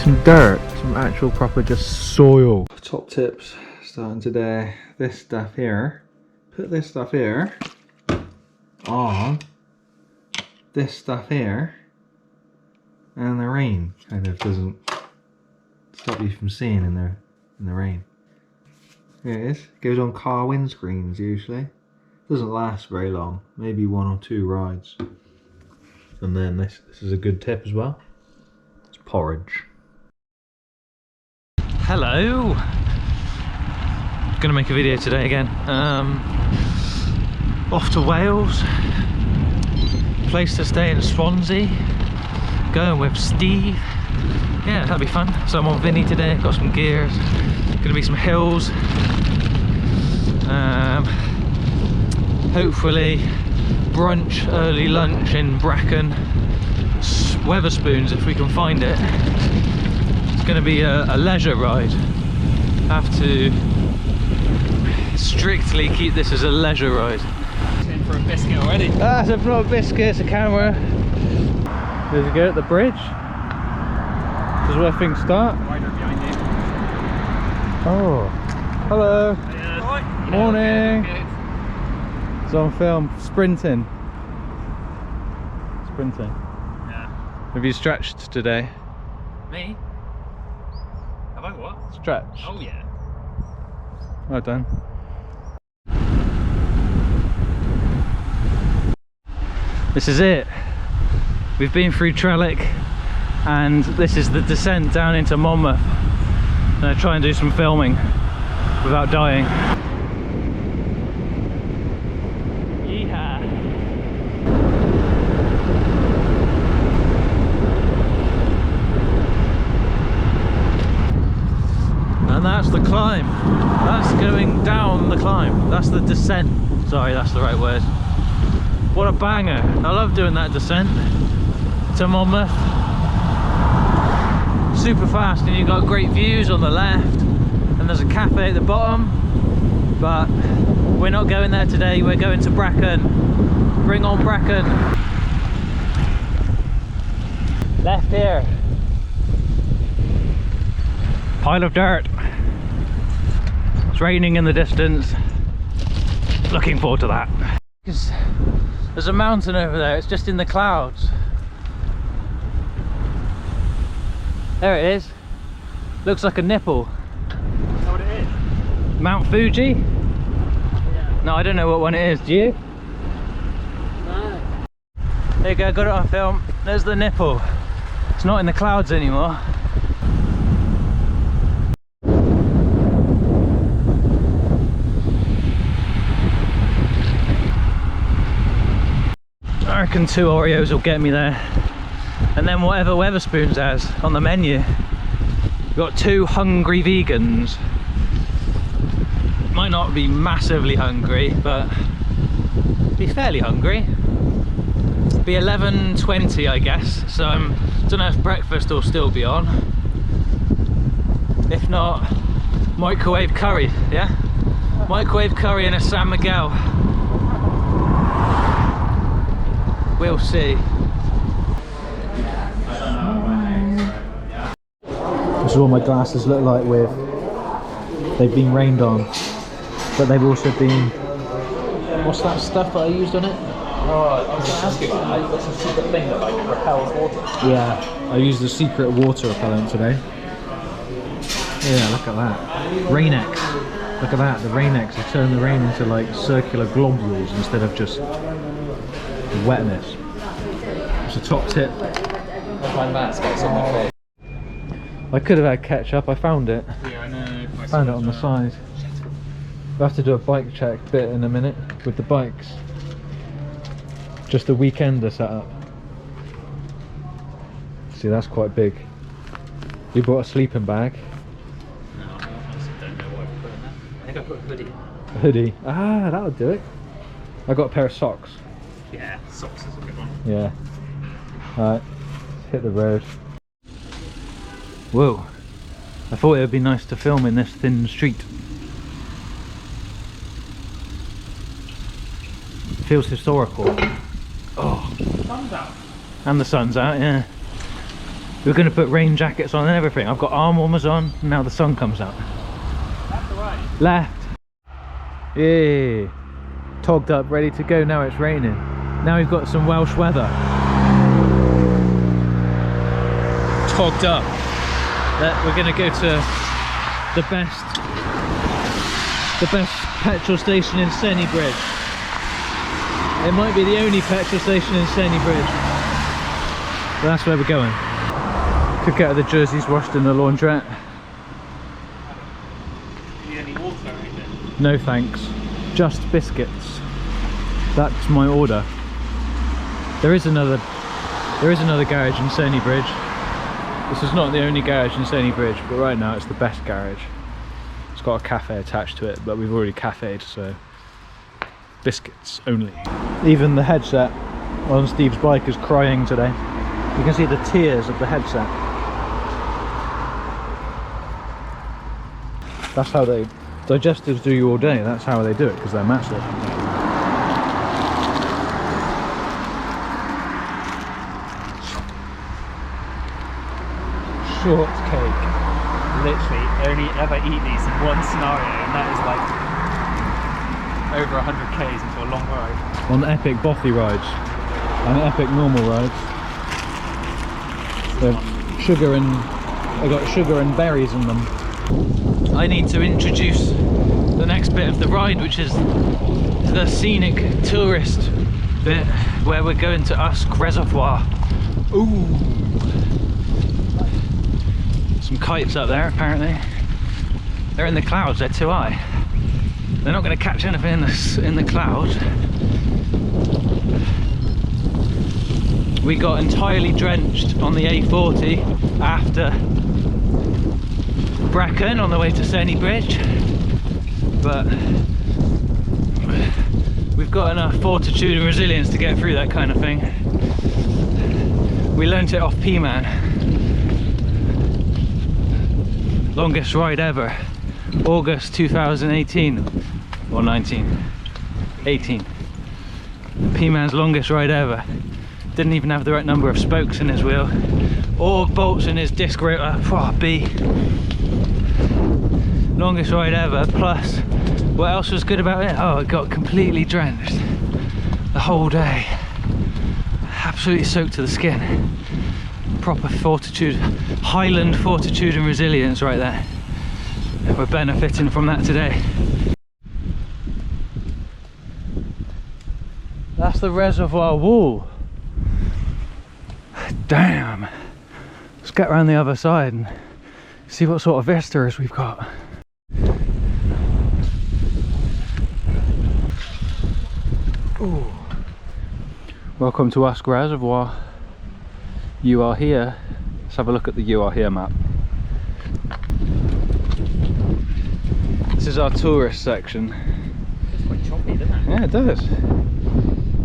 some dirt, some actual proper just soil. Top tips starting today. This stuff here, put this stuff here on this stuff here, and the rain kind of doesn't stop you from seeing in the rain. Here it is. It goes on car windscreens usually. Doesn't last very long, maybe 1 or 2 rides. And then this is a good tip as well. It's porridge. Hello. Gonna make a video today again. Off to Wales. Place to stay in Swansea. Going with Steve. Yeah, that'll be fun. So I'm on Vinny today. Got some gears. Gonna be some hills. Hopefully brunch, early lunch in Brecon. Weatherspoons if we can find it. It's going to be a leisure ride. Have to strictly keep this as a leisure ride. In for a biscuit already. Ah, so not a biscuit, it's a camera. There's a go at the bridge. This is where things start. Rider behind you. Oh, hello. Right. Morning. It's on film. Sprinting. Yeah. Have you stretched today? Me? Have I what? Stretch. Oh yeah. Well done. This is it. We've been through Trellick and this is the descent down into Monmouth. I'm going to try and do some filming without dying. Yeehaw. And that's the climb. That's going down the climb. That's the descent. Sorry, that's the right word. What a banger. I love doing that descent to Monmouth. Super fast, and you've got great views on the left, and there's a cafe at the bottom, but we're not going there today. We're going to Brecon. Bring on Brecon. Left here. Pile of dirt. It's raining in the distance. Looking forward to that. There's a mountain over there, it's just in the clouds. There it is. Looks like a nipple. Is that what it is? Mount Fuji? Yeah. No, I don't know what one it is, do you? No. There you go, got it on film. There's the nipple. It's not in the clouds anymore. I reckon 2 Oreos will get me there. And then whatever Weatherspoons has on the menu. We've got 2 hungry vegans. Might not be massively hungry, but be fairly hungry. Be 11:20 I guess, so I don't know if breakfast will still be on. If not, microwave curry, yeah? Microwave curry and a San Miguel. We'll see. This is what my glasses look like with. They've been rained on, but they've also been. What's that stuff that I used on it? Oh, I was going to ask you about that. That's a secret thing that like repels water. Yeah, I used the secret water repellent today. Yeah, look at that. Rain-X. Look at that, the Rain-X has turned the rain into like circular globules instead of just wetness. It's a top tip. I find that's got some on my face. I could have had ketchup, I found it. Yeah, I know. Found it on the side. We'll have to do a bike check bit in a minute with the bikes. Just a weekender setup. See, that's quite big. You brought a sleeping bag. No, I honestly don't know what I put in there. I think I put a hoodie. A hoodie. Ah, that'll do it. I got a pair of socks. Yeah, socks is a good one. Yeah. Alright, hit the road. Whoa. I thought it would be nice to film in this thin street. It feels historical. Oh. The sun's out. And the sun's out, yeah. We're going to put rain jackets on and everything. I've got arm warmers on, and now the sun comes out. Left or right? Left. Yeah. Togged up, ready to go. Now it's raining. Now we've got some Welsh weather. Togged up. We're going to go to the best petrol station in Senny Bridge. It might be the only petrol station in Senny Bridge. But that's where we're going. Could get the jerseys washed in the laundrette. Do you need any water or anything? No thanks. Just biscuits. That's my order. There is another garage in Senny Bridge. This is not the only garage in Senny Bridge, but right now it's the best garage. It's got a cafe attached to it, but we've already cafeed, so biscuits only. Even the headset on Steve's bike is crying today. You can see the tears of the headset. That's how they digestives do you all day. That's how they do it, because they're massive. Shortcake. Literally, only ever eat these in one scenario, and that is like over 100 k's into a long ride. On epic bothy rides and epic normal rides. They've got sugar and berries in them. I need to introduce the next bit of the ride, which is the scenic tourist bit where we're going to Usk Reservoir. Ooh! Some kites up there apparently. They're in the clouds, they're too high. They're not going to catch anything in the clouds. We got entirely drenched on the A40 after Brecon on the way to Senny Bridge, but we've got enough fortitude and resilience to get through that kind of thing. We learnt it off P-Man. Longest ride ever, August 2018 or 19, 18. P-Man's longest ride ever. Didn't even have the right number of spokes in his wheel or bolts in his disc rotor. Oh, B. Longest ride ever, plus what else was good about it? Oh, it got completely drenched the whole day. Absolutely soaked to the skin. Proper fortitude, Highland fortitude and resilience right there. We're benefiting from that today. That's the reservoir wall. Damn. Let's get around the other side and see what sort of vistas we've got. Ooh. Welcome to Usk Reservoir. You are here. Let's have a look at the You Are Here map. This is our tourist section. It's quite choppy, doesn't it? Yeah, it does.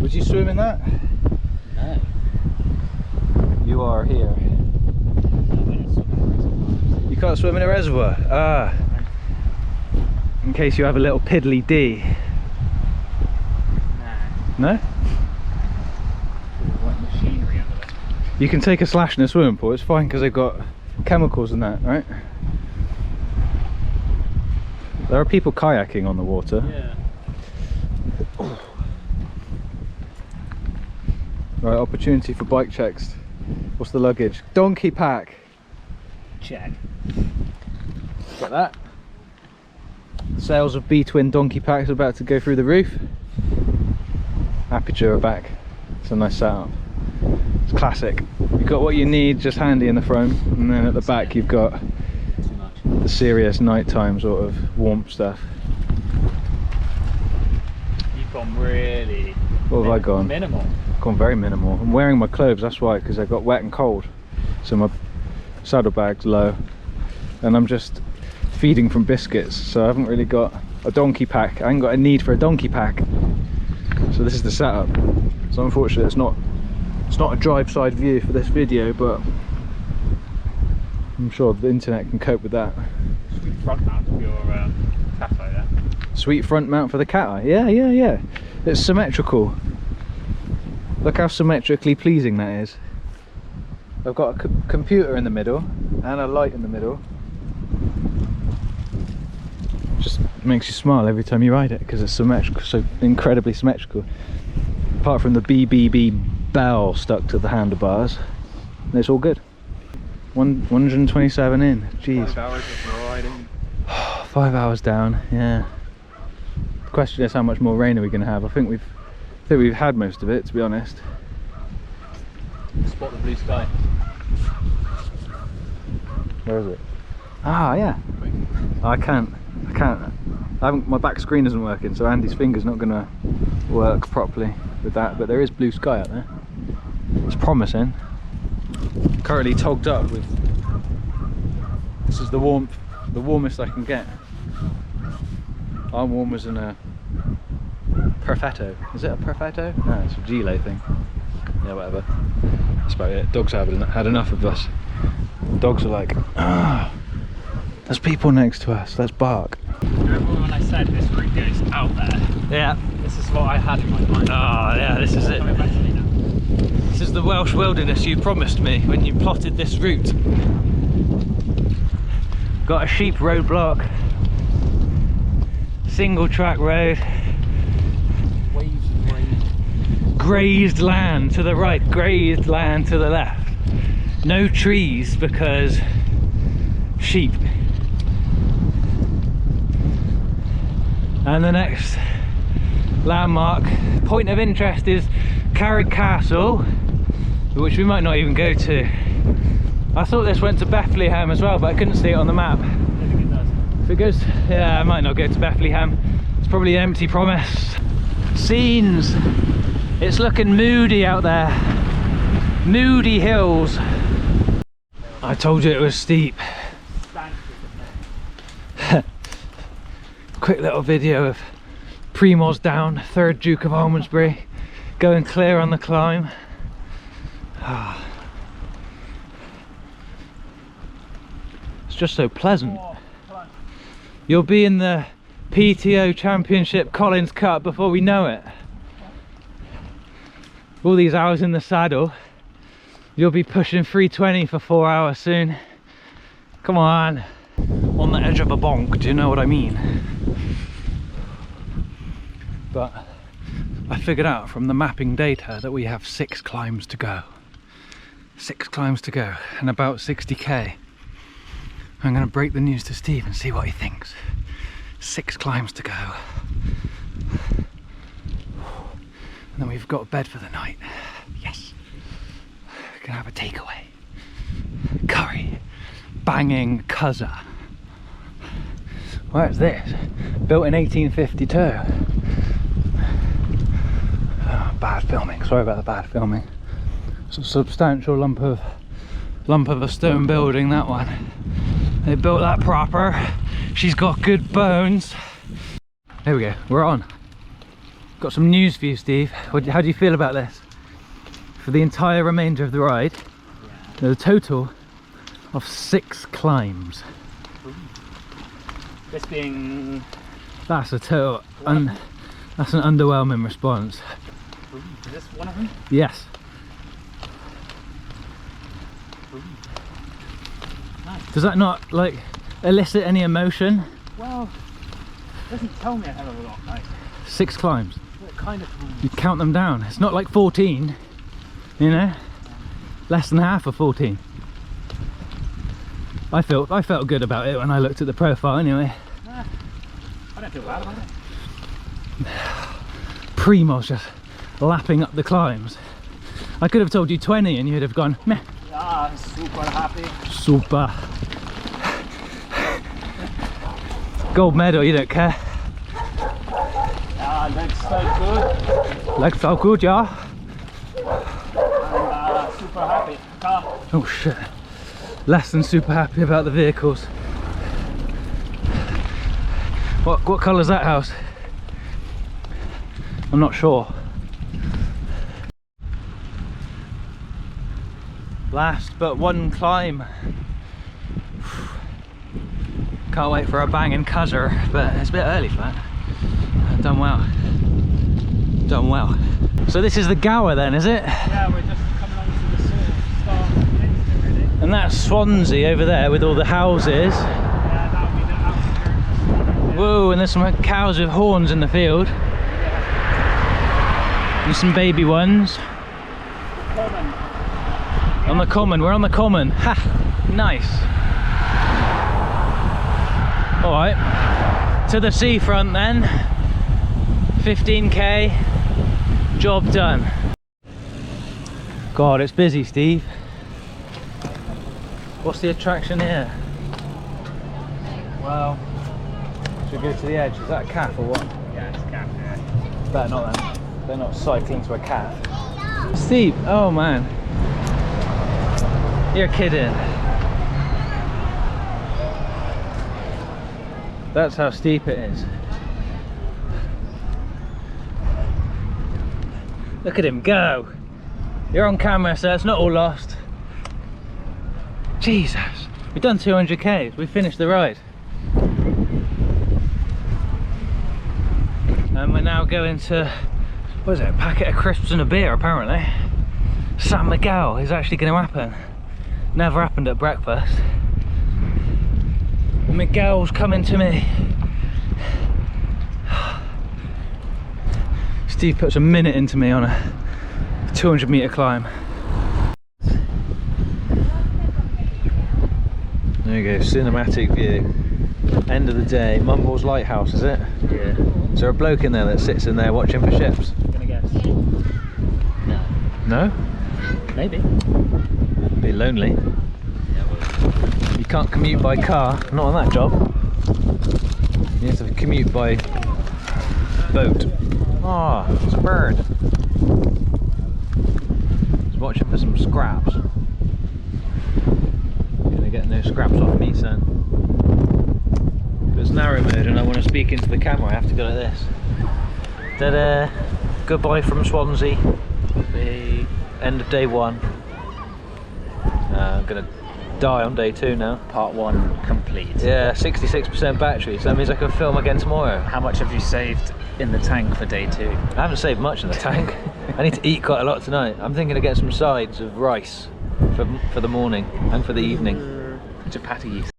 Would you swim in that? No. You are here. You can't swim in a reservoir? Ah. In case you have a little piddly D. Nah. No? Like machinery under it. You can take a slash in a swimming pool, it's fine because they've got chemicals in that, right? There are people kayaking on the water. Yeah. Right, opportunity for bike checks. What's the luggage? Donkey pack. Check. Got that. Sales of B-twin donkey packs about to go through the roof. Aperture back. It's a nice setup. It's classic. You've got what you need, just handy in the front, and then at the back you've got Too much. the serious nighttime sort of warmth stuff. You've gone really. What have I gone? Minimal. Gone very minimal. I'm wearing my clothes, that's why, because I got wet and cold. So my saddlebag's low, and I'm just feeding from biscuits, so I haven't really got a donkey pack. I haven't got a need for a donkey pack. So this is the setup. So unfortunately it's not a drive side view for this video, but I'm sure the internet can cope with that. Sweet front mount of your cafe there. Sweet front mount for the cat eye. Yeah. It's symmetrical. Look how symmetrically pleasing that is. I've got a computer in the middle and a light in the middle. Just makes you smile every time you ride it because it's symmetrical, so incredibly symmetrical. Apart from the BBB bell stuck to the handlebars, it's all good. 127 in. Jeez. 5 hours of riding. 5 hours down. Yeah. The question is, how much more rain are we going to have? I think we've had most of it, to be honest. Spot the blue sky. Where is it? Ah, yeah. I can't. My back screen isn't working, so Andy's finger's not going to work properly with that. But there is blue sky out there. It's promising. Currently togged up with. This is the warmest I can get. I'm warm as in a perfetto. Is it a perfetto? No, it's a Gile thing. Yeah, whatever. That's about it. Dogs have had enough of us. Dogs are like, ah, there's people next to us, let's bark. Remember when I said this route goes out there? Yeah. This is what I had in my mind. Oh yeah, this is it. Coming back to me now. This is the Welsh wilderness you promised me when you plotted this route. Got a sheep roadblock, single track road, Waves of rain. grazed land to the right, grazed land to the left. No trees because sheep. And the next landmark point of interest is Carrick Castle, which we might not even go to. I thought this went to Bethlehem as well, but I couldn't see it on the map. I think it does. If it goes, yeah, I might not go to Bethlehem. It's probably an empty promise. Scenes. It's looking moody out there. Moody hills. I told you it was steep. Quick little video of Primoz down, 3rd Duke of Almondsbury, going clear on the climb. It's just so pleasant. You'll be in the PTO Championship Collins Cup before we know it. All these hours in the saddle, you'll be pushing 320 for 4 hours soon. Come on. On the edge of a bonk, do you know what I mean? But I figured out from the mapping data that we have 6 climbs to go. 6 climbs to go and about 60k. I'm going to break the news to Steve and see what he thinks. 6 climbs to go. And then we've got a bed for the night. Yes. We're going to have a takeaway. Curry. Banging cuzzer. Where's this? Built in 1852. Oh, bad filming. Sorry about the bad filming. It's a substantial lump of a stone building, that one. They built that proper. She's got good bones. There we go. We're on. Got some news for you, Steve. How do you feel about this? For the entire remainder of the ride, there's a total of 6 climbs. This being... That's a total, that's an underwhelming response. Is this one of them? Yes. Nice. Does that not like elicit any emotion? Well, it doesn't tell me a hell of a lot, mate. 6 climbs. What kind of... You count them down. It's not like 14, you know? Less than half of 14. I felt good about it when I looked at the profile anyway. Nah, I don't feel bad about it. Primoz just lapping up the climbs. I could have told you 20 and you'd have gone meh. Ah, I'm super happy. Super. Gold medal, you don't care. Ah, looks so good. Looks so good, yeah. I'm super happy. Car. Oh shit. Less than super happy about the vehicles. What colour's that house? I'm not sure. Last but one climb. Can't wait for a banging cuzzer, but it's a bit early for that. I've done well. Done well. So this is the Gower then, is it? Yeah, we're just coming on to the sort of start of the Swansea over there with all the houses. Yeah, that would be the outskirts. Whoa, and there's some cows with horns in the field. And some baby ones. Common. On the common, we're on the common. Ha! Nice. Alright, to the seafront then. 15k, job done. God, it's busy, Steve. What's the attraction here? Well, Should we go to the edge? Is that a calf or what? yeah, it's cap here. Better not then. They're not cycling to a calf. Steep, oh man. You're kidding. That's how steep it is. Look at him go. You're on camera, so it's not all lost. Jesus, we've done 200k. We finished the ride. And we're now going to, what is it, a packet of crisps and a beer apparently. San Miguel is actually going to happen. Never happened at breakfast. Miguel's coming to me. Steve puts a minute into me on a 200 metre climb. There you go, cinematic view. End of the day, Mumbles Lighthouse, is it? Yeah. Is there a bloke in there that sits in there watching for ships? I'm gonna guess. No. No? Maybe. Be lonely. Yeah, well. You can't commute by car, not on that job. You have to commute by boat. Ah, it's a bird. He's watching for some scraps. Gonna get no scraps off me, son. If it's narrow mode and I want to speak into the camera, I have to go like this. Ta-da! Goodbye from Swansea. The end of day one. I'm gonna die on day two now. Part 1 complete. Yeah, 66% battery, so that means I can film again tomorrow. How much have you saved in the tank for day 2? I haven't saved much in the tank. I need to eat quite a lot tonight. I'm thinking of getting some sides of rice for the morning and for the evening. Chapati.